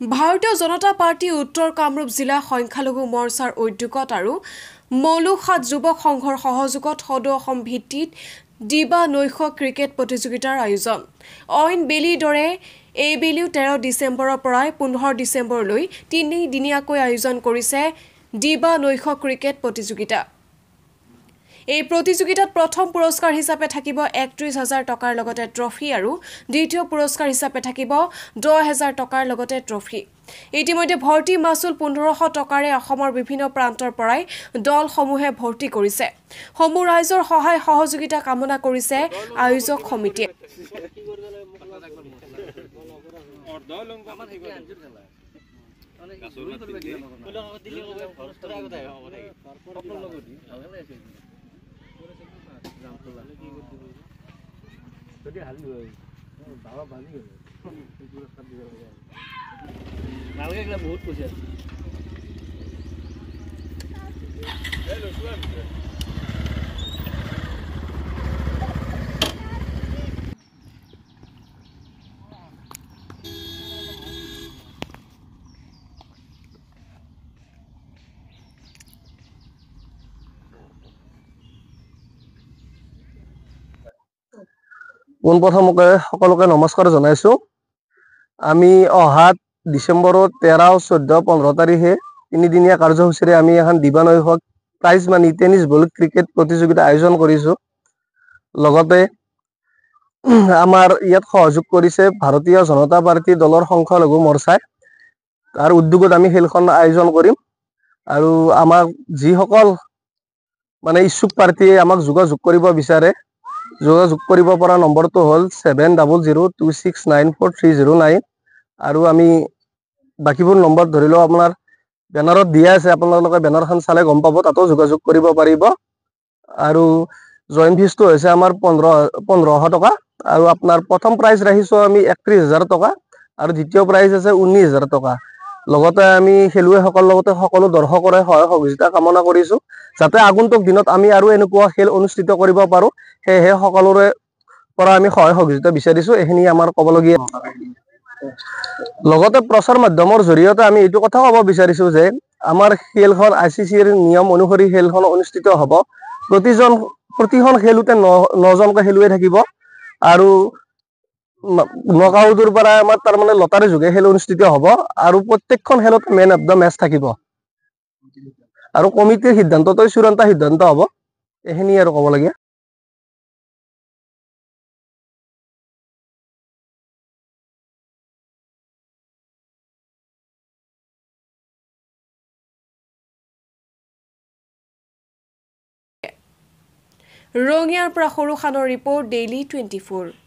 ভাৰতীয় জনতা পাৰ্টি উত্তৰ কামৰূপ জিলা সংখ্যালঘু মৰ্চাৰ উদ্যোগত আৰু মৌলুখাত যুৱক সংঘৰ সহযোগত সদৌ অসম ভিত্তিত দিবা নৈশ ক্ৰিকেট প্ৰতিযোগিতাৰ আয়োজন অইন বেলিৰ দৰে এইবেলিও 13 ডিচেম্বৰৰ পৰা 15 ডিচেম্বৰলৈ তিনিদিনীয়াকৈ আয়োজন কৰিছে দিবা নৈশ ক্ৰিকেট প্ৰতিযোগিতা এই প্ৰতিযোগিতাত প্ৰথম পুৰস্কাৰ হিচাপে থাকিব ৩১,০০০ টকাৰ লগতে ট্ৰফি আৰু দ্বিতীয় পুৰস্কাৰ হিচাপে থাকিব ১০,০০০ টকাৰ লগতে ট্ৰফি ইতিমধ্যে ভৰ্তি মাসুল ১৫০০ টকাৰে অসমৰ বিভিন্ন প্ৰান্তৰ পৰাই দলসমূহে ভৰ্তি কৰিছে সমূহ ৰাইজৰ সহায় সহযোগিতা কামনা কৰিছে আয়োজক সমিতিয়ে বহুত পইচা পোনপ্ৰথমে সকলোকে নমস্কাৰ জনাইছো আমি অহা ডিসেম্বৰত 13, 14, 15 তাৰিখে তিনিদিনীয়া কাৰ্যসূচীৰে আমি এখন দিবানৈশক prize money tennis ball cricket প্ৰতিযোগিতা আয়োজন কৰিছো লগতে আমাৰ ইয়াত সহযোগ কৰিছে ভাৰতীয় জনতা পাৰ্টি দলৰ সংখ্যালঘু মৰ্চাই তাৰ উদ্যোগত আমি খেলখন আয়োজন কৰিম আৰু আমাক যিসকল মানে ইচ্ছুক প্ৰাৰ্থীয়ে আমাক যোগাযোগ কৰিব বিচাৰে যোগাযোগ কৰিব পৰা নম্বৰটো হ'ল 7002694309 আৰু আমি বাকিবোৰ নম্বৰ ধৰিলেও আপোনাৰ বেনাৰত দিয়া আছে আপোনালোকে বেনাৰখন চালে গম পাব তাতো যোগাযোগ কৰিব পাৰিব আৰু জইন ফিজটো হৈছে আমাৰ 1500 টকা আৰু আপোনাৰ প্ৰথম প্ৰাইজ ৰাখিছো আমি ৩১,০০০ টকা আৰু দ্বিতীয় প্ৰাইজ আছে ১৯,০০০ টকা লগতে আমি খেলুৱৈসকলৰ লগতে সকলো দৰ্শকৰে সহায় সহযোগিতা কামনা কৰিছো যাতে আগন্তুক দিনত আমি আৰু এনেকুৱা খেল অনুষ্ঠিত কৰিব পাৰো সেয়েহে সকলোৰে পৰা আমি সহায় সহযোগিতা বিচাৰিছো এইখিনি আমাৰ ক'বলগীয়া লগতে প্ৰচাৰ মাধ্যমৰ জৰিয়তে আমি এইটো কথা ক'ব বিচাৰিছো যে আমাৰ খেলখন ICCৰ নিয়ম অনুসৰি খেলখন অনুষ্ঠিত হ'ব প্ৰতিখন খেলুতে 9জনকৈ খেলুৱৈ থাকিব আৰু নকআউটৰ পৰা আমাৰ তাৰ মানে লটাৰী যোগে খেল অনুষ্ঠিত হ'ব আৰু প্ৰত্যেকখন খেলত মেন অফ দ্য মেচ থাকিব আৰু কমিটিৰ সিদ্ধান্তটো চূড়ান্ত সিদ্ধান্ত হ'ব এইখিনি আৰু ক'বলগীয়া ৰঙিয়াৰ পৰা সৰু খানৰ ৰিপৰ্ট ডেইলি 24